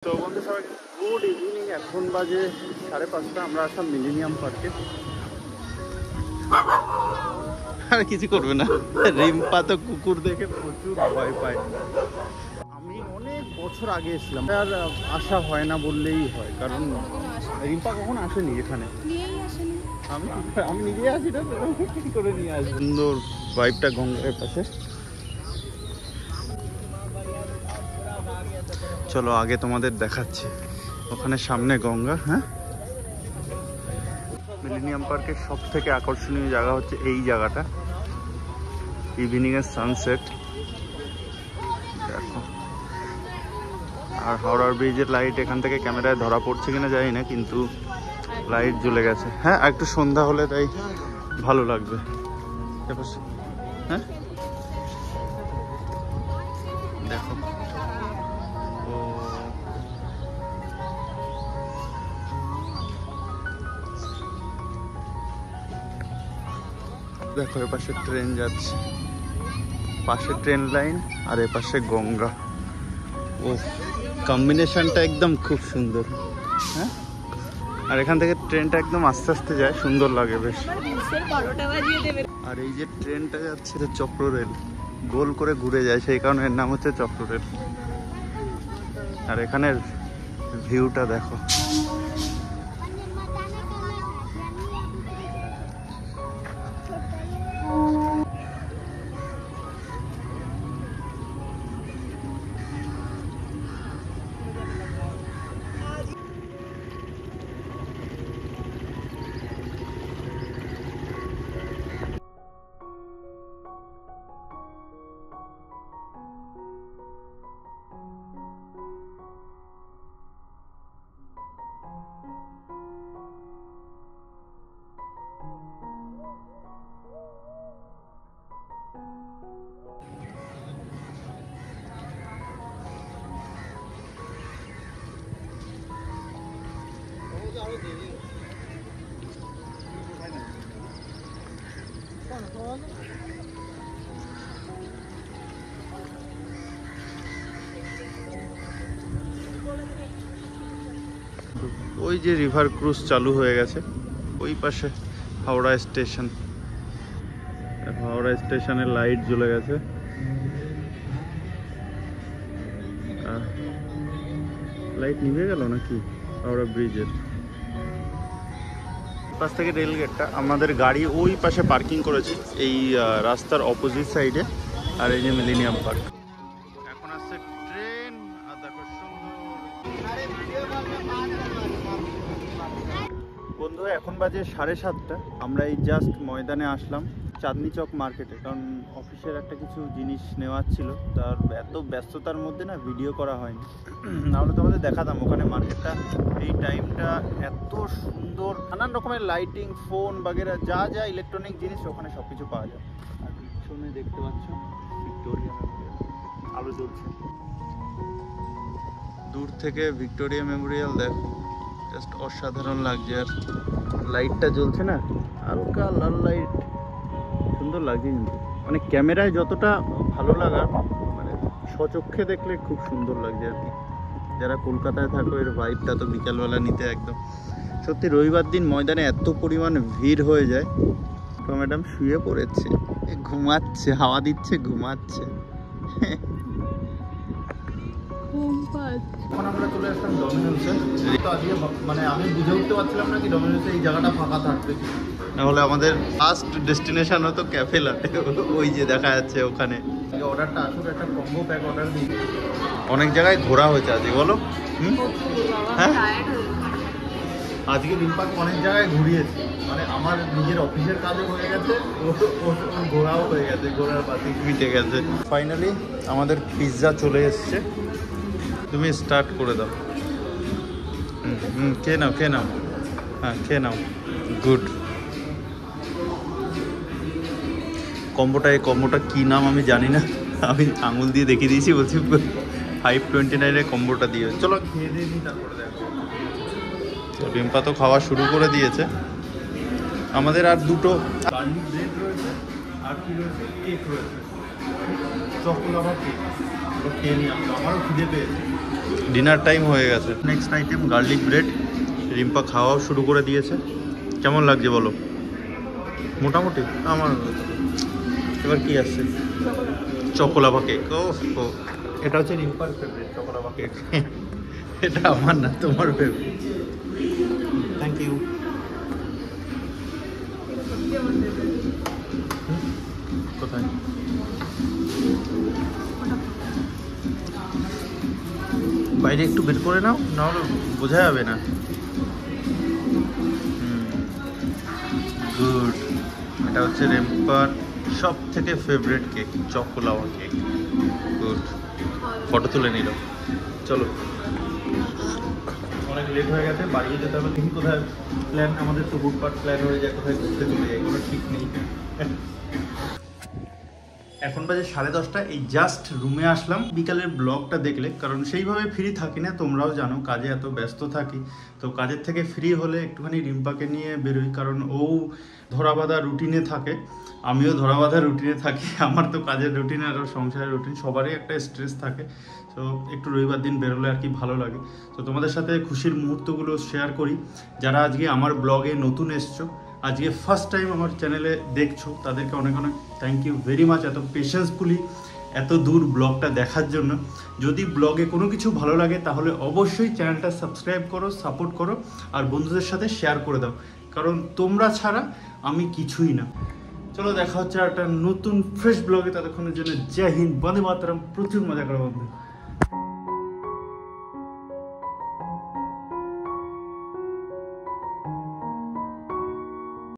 তো বন্ধু সবাই গুড ইভিনিং। এখন বাজে 5:30। আমরা আসলাম মিলেনিয়াম পার্কে। আর কিছু করবে না, রিম্পা তো কুকুর দেখে প্রচুর ভয় পায়। আমি অনেক বছর আগে এসেছিলাম, আর আসা হয় না বললেই হয়, কারণ রিম্পা কখন আসেনি এখানে। আমি নিজে আসি না, কি করে নিয়ে আসি। সুন্দর ভাইবটা গঙ্গার পাশে। চলো আগে তোমাদের দেখাচ্ছি, ওখানে সামনে গঙ্গা। হ্যাঁ, মিলেনিয়াম পার্কের সব থেকে আকর্ষণীয় জায়গা হচ্ছে এই জায়গাটা, ইভিনিং এর সানসেট দেখো। আর হাওড়ার ব্রিজের লাইট এখান থেকে ক্যামেরায় ধরা পড়ছে কিনা জানি না, কিন্তু লাইট জ্বলে গেছে। হ্যাঁ, একটু সন্ধ্যা হলে তাই ভালো লাগবে। হ্যাঁ দেখো, দেখো এপাশে ট্রেন যাচ্ছে, পাশে ট্রেন লাইন আর এপাশে গঙ্গা। ও কম্বিনেশনটা একদম খুব সুন্দর। হ্যাঁ, আর এখান থেকে ট্রেনটা একদম আস্তে আস্তে যায়, সুন্দর লাগে বেশ। আর এই যে ট্রেনটা যাচ্ছে চক্র রেল, গোল করে ঘুরে যায়, সেই কারণে এর নাম হচ্ছে চক্র রেল। আর এখানের ভিউটা দেখো। ওই যে রিভার ক্রুজ চালু হয়ে গেছে, ওই পাশে হাওড়া স্টেশন। হাওড়া স্টেশনের লাইট জ্বলে গেছে, লাইট নিভে গেল নাকি হাওড়া ব্রিজের পাশ থেকে। রেল গেটটা, আমাদের গাড়ি ওই পাশে পার্কিং করেছি এই রাস্তার অপোজিট সাইডে। আর এই যে মিলেনিয়াম পার্ক। এখন আসছে ট্রেন। আর দেখো বন্ধু, এখন বাজে 7:30। আমরা এই জাস্ট ময়দানে আসলাম, চাঁদনি চক মার্কেটে, কারণ অফিসের একটা কিছু জিনিস নেওয়ার ছিল। তার এত ব্যস্ততার মধ্যে না ভিডিও করা হয়নি, নাহলে তোমাদের দেখাতাম। ওখানে মার্কেটটা এই টাইমটা এত সুন্দর, নানান রকমের লাইটিং, ফোন বাগেরা, যা যা ইলেকট্রনিক জিনিস ওখানে সব কিছু পাওয়া যায়। আর পিছনে দেখতে পাচ্ছ ভিক্টোরিয়া মেমোরিয়াল, আলো জ্বলছে দূর থেকে। ভিক্টোরিয়া মেমোরিয়াল দেখো, জাস্ট অসাধারণ লাগছে। আর লাইটটা জ্বলছে না, হালকা লাল লাইট, সুন্দর লাগছে। কিন্তু মানে ক্যামেরায় যতটা ভালো লাগা, মানে স্বচক্ষে দেখলে খুব সুন্দর লাগছে আর কি। যারা কলকাতায় থাকো, এর ভাইবটা তো বিকালবেলা নিতে একদম। সত্যি রবিবার দিন ময়দানে এত পরিমাণ ভিড় হয়ে যায়। তো ম্যাডাম শুয়ে পড়েছে, ঘুমাচ্ছে, হাওয়া দিচ্ছে, ঘুমাচ্ছে। এখন আমরা চলে আসলাম ডমিনোসে। তো আজকে মানে আমি বুঝে উঠতে পারছিলাম না কি ডমিনোসে এই জায়গাটা ফাঁকা থাকবে, নাহলে আমাদের ফার্স্ট ডেস্টিনেশন হতো ক্যাফে লাটে। ওই যে দেখা যাচ্ছে ওখানে। এই অর্ডারটা আসলে একটা কম্বো প্যাক অর্ডার দিই। অনেক জায়গায় ঘোরা হয়েছে আজকে, বলো। হ্যাঁ, আজকে রিম্পাকে অনেক জায়গায় ঘুরিয়েছি, মানে আমার নিজের অফিসের কাজও হয়ে গেছে, ঘোরাও হয়ে গেছে, ঘোরার বাতি মিটে গেছে। ফাইনালি আমাদের পিৎজা চলে এসছে। তুমি স্টার্ট করে দাও। খেয়ে নাও, খেয়ে নাও। হ্যাঁ, খেয়ে নাও। গুড। এই কম্বোটা কী নাম আমি জানি না, আমি আঙুল দিয়ে দেখিয়ে দিয়েছি, বলছি 529 কম্বোটা দিয়ে। চলো খেয়ে দিয়ে দিই, তারপরে দেখো। রিম্পা তো খাওয়া শুরু করে দিয়েছে। আমাদের আর দুটো গার্লিক ব্রেড রয়েছে, আর কি রয়েছে, কেক রয়েছে, চকোলাভা কেক। খেয়ে নিই, আমারও খিদে পেয়েছে। ডিনার টাইম হয়ে গেছে। Next item garlic bread. Rimpa খাওয়াও শুরু করে দিয়েছে। কেমন লাগছে বলো? মোটামুটি আমার। এবার কি আসছে? Choco lava cake. ও এটা হচ্ছে রিম্পার ফেভারিট চকোলাভা কেক। এটা আমার না, তোমার ফেভারিট। Thank you. কোথায়? বাইরে একটু বের করে নাও, নাহলে বোঝা যাবে না। গুড। এটা হচ্ছে রিম্পার সব থেকে favourite cake, choco lava cake. Good. Photo তুলে নিল। চলো, অনেক লেট হয়ে গেছে, বাড়িয়ে যেতে হবে। দেখি কোথায় প্ল্যান, আমাদের তো বুটপাট প্ল্যান হয়ে যায়, কোথায় ঘুরতে চলে যায়, কোনো ঠিক নেই। এখন বাজে 10:30। এই জাস্ট রুমে আসলাম। বিকালের ব্লগটা দেখলে, কারণ সেইভাবে ফ্রি থাকি না, তোমরাও জানো কাজে এত ব্যস্ত থাকি। তো কাজের থেকে ফ্রি হলে একটুখানি রিম্পাকে নিয়ে বেরোই, কারণ ও ধরাবাঁধা রুটিনে থাকে, আমিও ধরাবাঁধা রুটিনে থাকি। আমার তো কাজের রুটিন আর সংসারের রুটিন সবারই একটা স্ট্রেস থাকে। তো একটু রবিবার দিন বেরোলে আর কি ভালো লাগে। তো তোমাদের সাথে খুশির মুহূর্তগুলো শেয়ার করি। যারা আজকে আমার ব্লগে নতুন এসছো, আজকে ফার্স্ট টাইম আমার চ্যানেলে দেখছো, তাদেরকে অনেক অনেক থ্যাংক ইউ ভেরি মাচ, এত পেশেন্সফুলি এত দূর ব্লগটা দেখার জন্য। যদি ব্লগে কোনো কিছু ভালো লাগে তাহলে অবশ্যই চ্যানেলটা সাবস্ক্রাইব করো, সাপোর্ট করো, আর বন্ধুদের সাথে শেয়ার করে দাও, কারণ তোমরা ছাড়া আমি কিছুই না। চলো, দেখা হচ্ছে একটা নতুন ফ্রেশ ব্লগে। ততক্ষণের জন্য জয় হিন্দ, বন্দে মাতরম, প্রচুর মজা করো বন্ধু।